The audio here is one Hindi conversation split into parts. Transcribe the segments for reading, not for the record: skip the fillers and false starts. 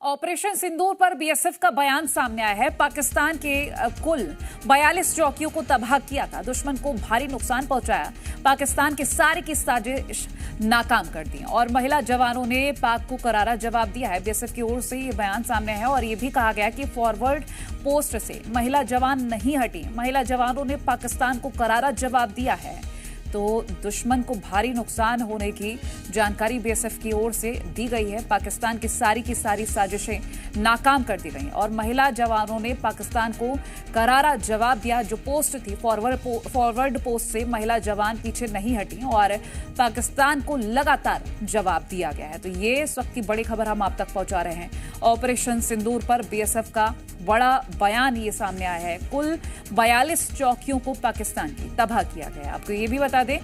ऑपरेशन सिंदूर पर बीएसएफ का बयान सामने आया है। पाकिस्तान के कुल 42 चौकियों को तबाह किया था, दुश्मन को भारी नुकसान पहुंचाया, पाकिस्तान की साजिश नाकाम कर दी और महिला जवानों ने पाक को करारा जवाब दिया है। बीएसएफ की ओर से ये बयान सामने है और ये भी कहा गया कि फॉरवर्ड पोस्ट से महिला जवान नहीं हटी, महिला जवानों ने पाकिस्तान को करारा जवाब दिया है। तो दुश्मन को भारी नुकसान होने की जानकारी बीएसएफ की ओर से दी गई है। पाकिस्तान की सारी साजिशें नाकाम कर दी गई और महिला जवानों ने पाकिस्तान को करारा जवाब दिया। जो पोस्ट थी फॉरवर्ड पोस्ट से महिला जवान पीछे नहीं हटी और पाकिस्तान को लगातार जवाब दिया गया है। तो ये इस वक्त की बड़ी खबर हम आप तक पहुंचा रहे हैं। ऑपरेशन सिंदूर पर बीएसएफ का बड़ा बयान ये सामने आया है। कुल 42 चौकियों को पाकिस्तान की तबाह किया गया। आपको ये भी बता दें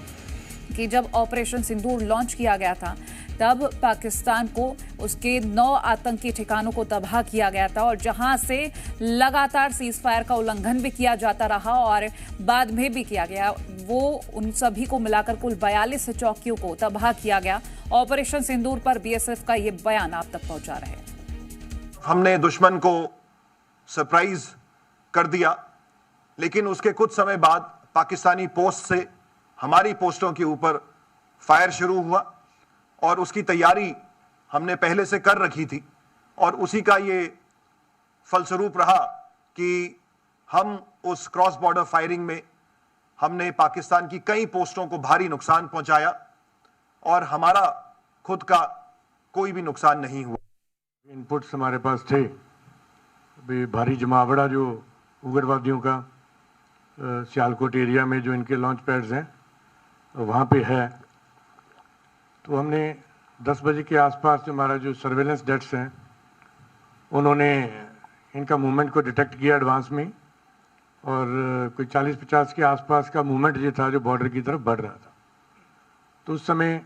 कि जब ऑपरेशन सिंदूर लॉन्च किया गया था तब पाकिस्तान को उसके 9 आतंकी ठिकानों को तबाह किया गया था और जहां से लगातार सीज फायर का उल्लंघन भी किया जाता रहा और बाद में भी किया गया। वो उन सभी को मिलाकर कुल 42 चौकियों को तबाह किया गया। ऑपरेशन सिंदूर पर बीएसएफ का ये बयान आप तक पहुंचा रहे हैं। हमने दुश्मन को सरप्राइज कर दिया, लेकिन उसके कुछ समय बाद पाकिस्तानी पोस्ट से हमारी पोस्टों के ऊपर फायर शुरू हुआ और उसकी तैयारी हमने पहले से कर रखी थी और उसी का ये फलस्वरूप रहा कि हम उस क्रॉस बॉर्डर फायरिंग में हमने पाकिस्तान की कई पोस्टों को भारी नुकसान पहुंचाया और हमारा खुद का कोई भी नुकसान नहीं हुआ। इनपुट्स हमारे पास थे, भारी जमावड़ा जो उग्रवादियों का सियालकोट एरिया में जो इनके लॉन्च पैड्स हैं वहाँ पे है। तो हमने 10 बजे के आसपास हमारा जो सर्वेलेंस डेट्स हैं उन्होंने इनका मूवमेंट को डिटेक्ट किया एडवांस में और कोई 40-50 के आसपास का मूवमेंट ये था जो बॉर्डर की तरफ बढ़ रहा था। तो उस समय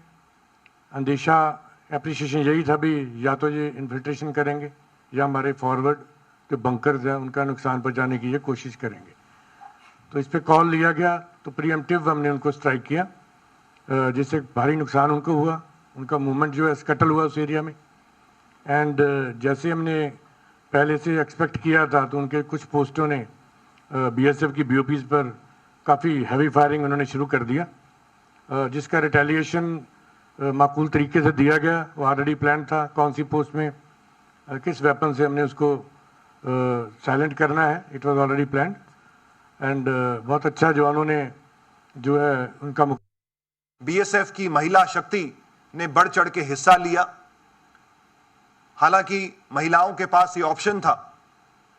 अंदेशा एप्रिसिएशन यही था भी या तो ये इन्फिल्ट्रेशन करेंगे या हमारे फॉरवर्ड जो बंकर्स हैं उनका नुकसान पहुंचाने की ये कोशिश करेंगे। तो इस पे कॉल लिया गया तो प्रीएम्प्टिव हमने उनको स्ट्राइक किया, जिससे भारी नुकसान उनको हुआ, उनका मूवमेंट जो है स्कटल हुआ उस एरिया में। एंड जैसे हमने पहले से एक्सपेक्ट किया था तो उनके कुछ पोस्टों ने बीएसएफ की बीओपीज पर काफ़ी हैवी फायरिंग उन्होंने शुरू कर दिया, जिसका रिटेलिएशन माकूल तरीके से दिया गया। वो ऑलरेडी प्लान था कौन सी पोस्ट में किस वेपन से हमने उसको साइलेंट करना है, it was already planned. And बहुत अच्छा जवानों ने जो है उनका बीएसएफ की महिला शक्ति ने बढ़ चढ़ के हिस्सा लिया। हालांकि महिलाओं के पास ये ऑप्शन था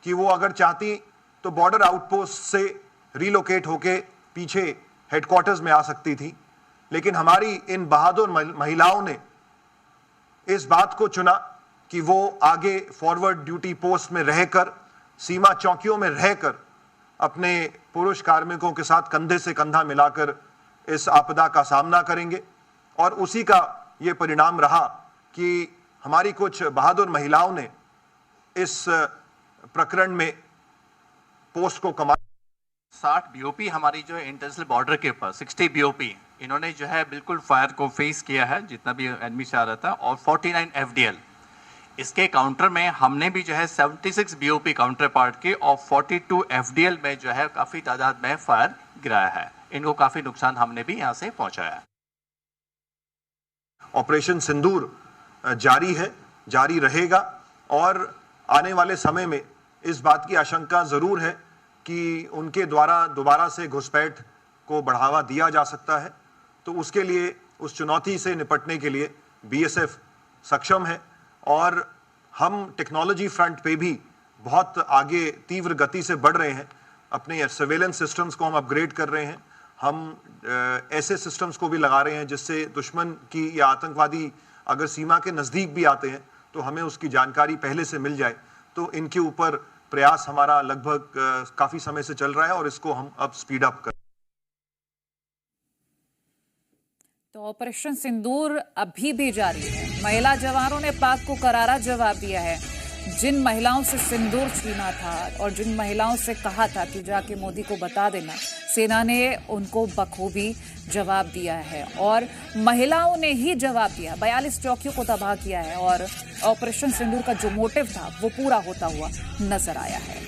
कि वो अगर चाहती तो बॉर्डर आउटपोस्ट से रिलोकेट होके पीछे हेडक्वार्टर्स में आ सकती थी, लेकिन हमारी इन बहादुर महिलाओं ने इस बात को चुना कि वो आगे फॉरवर्ड ड्यूटी पोस्ट में रहकर, सीमा चौकियों में रहकर अपने पुरुष कार्मिकों के साथ कंधे से कंधा मिलाकर इस आपदा का सामना करेंगे। और उसी का ये परिणाम रहा कि हमारी कुछ बहादुर महिलाओं ने इस प्रकरण में पोस्ट को कमा 60 बीओपी हमारी जो है इंटरनेशनल बॉर्डर के ऊपर 60 बीओपी इन्होंने जो है बिल्कुल फायर को फेस किया है जितना भी एनिमी से आ रहा था, और 49 एफडीएल। इसके काउंटर में हमने भी जो है 76 बीओपी काउंटर पार्ट के और 42 एफडीएल में जो है काफ़ी तादाद में फायर गिराया है। इनको काफ़ी नुकसान हमने भी यहाँ से पहुँचाया। ऑपरेशन सिंदूर जारी है, जारी रहेगा और आने वाले समय में इस बात की आशंका ज़रूर है कि उनके द्वारा दोबारा से घुसपैठ को बढ़ावा दिया जा सकता है। तो उसके लिए, उस चुनौती से निपटने के लिए बीएसएफ सक्षम है और हम टेक्नोलॉजी फ्रंट पे भी बहुत आगे तीव्र गति से बढ़ रहे हैं। अपने सर्वेलेंस सिस्टम्स को हम अपग्रेड कर रहे हैं। हम ऐसे सिस्टम्स को भी लगा रहे हैं जिससे दुश्मन की या आतंकवादी अगर सीमा के नज़दीक भी आते हैं तो हमें उसकी जानकारी पहले से मिल जाए। तो इनके ऊपर प्रयास हमारा लगभग काफ़ी समय से चल रहा है और इसको हम अब स्पीड अप कर। तो ऑपरेशन सिंदूर अभी भी जारी है। महिला जवानों ने पाक को करारा जवाब दिया है। जिन महिलाओं से सिंदूर छीना था और जिन महिलाओं से कहा था कि जाके मोदी को बता देना, सेना ने उनको बखूबी जवाब दिया है और महिलाओं ने ही जवाब दिया। 42 चौकियों को तबाह किया है और ऑपरेशन सिंदूर का जो मोटिव था वो पूरा होता हुआ नजर आया है।